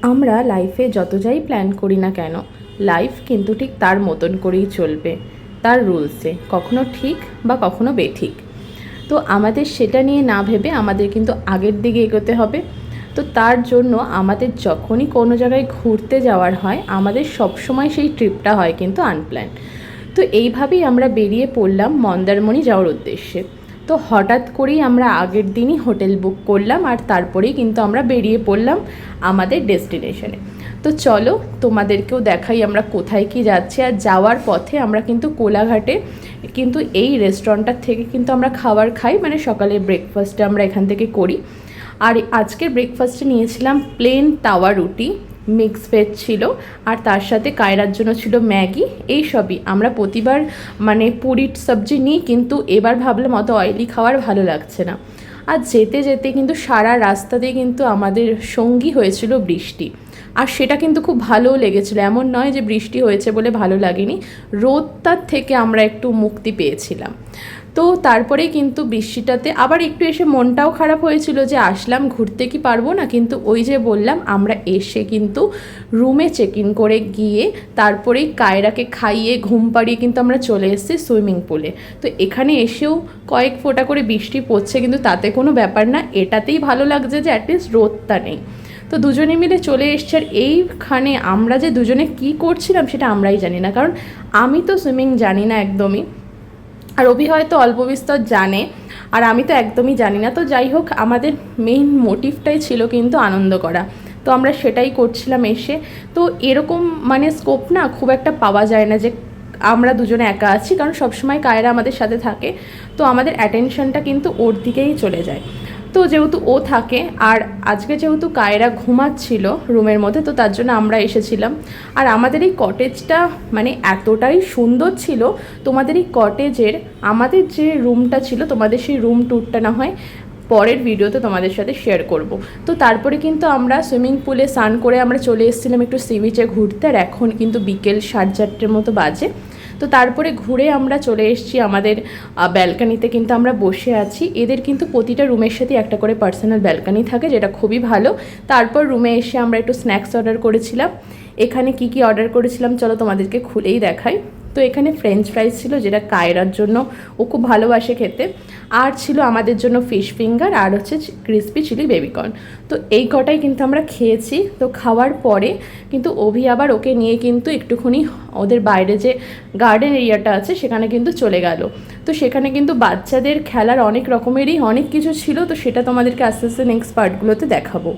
আমরা লাইফে যত যাই প্ল্যান করি না কেন, লাইফ কিন্তু ঠিক তার মতন করেই চলবে, তার রুলসে, কখনো ঠিক বা কখনো বেঠিক। তো আমাদের সেটা নিয়ে না ভেবে আমাদের কিন্তু আগের দিকে এগোতে হবে। তো তার জন্য আমাদের যখনই কোনো জায়গায় ঘুরতে যাওয়ার হয়, আমাদের সবসময় সেই ট্রিপটা হয় কিন্তু আনপ্ল্যান। তো এইভাবেই আমরা বেরিয়ে পড়লাম মন্দারমণি যাওয়ার উদ্দেশ্যে। তো হঠাৎ করেই আমরা আগের দিনই হোটেল বুক করলাম, আর তারপরেই কিন্তু আমরা বেরিয়ে পড়লাম আমাদের ডেস্টিনেশনে। তো চলো তোমাদেরকেও দেখাই আমরা কোথায় কি যাচ্ছি। আর যাওয়ার পথে আমরা কিন্তু কোলাঘাটে কিন্তু এই রেস্টুরেন্টটার থেকে কিন্তু আমরা খাবার খাই, মানে সকালের ব্রেকফাস্টে আমরা এখান থেকে করি। আর আজকের ব্রেকফাস্টে নিয়েছিলাম প্লেন তাওয়া রুটি, মিক্স ভেজ ছিল, আর তার সাথে কায়রার জন্য ছিল ম্যাগি। এই সবই আমরা প্রতিবার মানে পুরির সবজি নিই, কিন্তু এবার ভাবলাম অত অয়েলি খাওয়ার ভালো লাগছে না। আর যেতে যেতে কিন্তু সারা রাস্তাতে কিন্তু আমাদের সঙ্গী হয়েছিল বৃষ্টি, আর সেটা কিন্তু খুব ভালোও লেগেছিলো। এমন নয় যে বৃষ্টি হয়েছে বলে ভালো লাগেনি, রোদটার থেকে আমরা একটু মুক্তি পেয়েছিলাম। তো তারপরে কিন্তু বৃষ্টিটাতে আবার একটু এসে মনটাও খারাপ হয়েছিল যে আসলাম, ঘুরতে কি পারবো না। কিন্তু ওই যে বললাম, আমরা এসে কিন্তু রুমে চেক ইন করে গিয়ে তারপরেই কায়রাকে খাইয়ে ঘুম পাড়িয়ে কিন্তু আমরা চলে এসেছি সুইমিং পুলে। তো এখানে এসেও কয়েক ফোঁটা করে বৃষ্টি পড়ছে, কিন্তু তাতে কোনো ব্যাপার না, এটাতেই ভালো লাগছে যে অ্যাটলিস্ট রোদটা নেই। তো দুজনে মিলে চলে এসছে। আর এইখানে আমরা যে দুজনে কি করছিলাম সেটা আমরাই জানি না, কারণ আমি তো সুইমিং জানি না একদমই, আর অভি হয়তো অল্প বিস্তর জানে, আর আমি তো একদমই জানি না। তো যাই হোক, আমাদের মেইন মোটিভটাই ছিল কিন্তু আনন্দ করা, তো আমরা সেটাই করছিলাম এসে। তো এরকম মানে স্কোপ না খুব একটা পাওয়া যায় না যে আমরা দুজনে একা আছি, কারণ সবসময় কায়রা আমাদের সাথে থাকে, তো আমাদের অ্যাটেনশনটা কিন্তু ওর দিকেই চলে যায়। তো যেহেতু ও থাকে, আর আজকে যেহেতু কায়রা ঘুমাচ্ছিল রুমের মধ্যে, তো তার জন্য আমরা এসেছিলাম। আর আমাদের এই কটেজটা মানে এতটাই সুন্দর ছিল, তোমাদের এই কটেজের আমাদের যে রুমটা ছিল, তোমাদের সেই রুম ট্যুরটা না হয় পরের ভিডিওতে তোমাদের সাথে শেয়ার করব। তো তারপরে কিন্তু আমরা সুইমিং পুলে স্নান করে আমরা চলে এসেছিলাম একটু সি বিচে ঘুরতে, আর এখন কিন্তু বিকেল 4:30 মতো বাজে। তো তারপরে ঘুরে আমরা চলে এসেছি আমাদের ব্যালকানিতে, কিন্তু আমরা বসে আছি। এদের কিন্তু প্রতিটা রুমের সাথে একটা করে পার্সোনাল ব্যালকানি থাকে, যেটা খুবই ভালো। তারপর রুমে এসে আমরা একটু স্ন্যাক্স অর্ডার করেছিলাম। এখানে কি কি অর্ডার করেছিলাম চলো তোমাদেরকে খুলেই দেখাই। তো এখানে ফ্রেঞ্চ ফ্রাইজ ছিল, যেটা কায়রার জন্য, ও খুব ভালোবাসে খেতে। আর ছিল আমাদের জন্য ফিশ ফিঙ্গার, আর হচ্ছে ক্রিসপি চিলি বেবিকর্ন। তো এই কটাই কিন্তু আমরা খেয়েছি। তো খাওয়ার পরে কিন্তু অভি আবার ওকে নিয়ে কিন্তু একটুখানি ওদের বাইরে যে গার্ডেন এরিয়াটা আছে সেখানে কিন্তু চলে গেল। তো সেখানে কিন্তু বাচ্চাদের খেলার অনেক রকমেরই অনেক কিছু ছিল, তো সেটা তোমাদেরকে আস্তে আস্তে নেক্সট পার্টগুলোতে দেখাবো।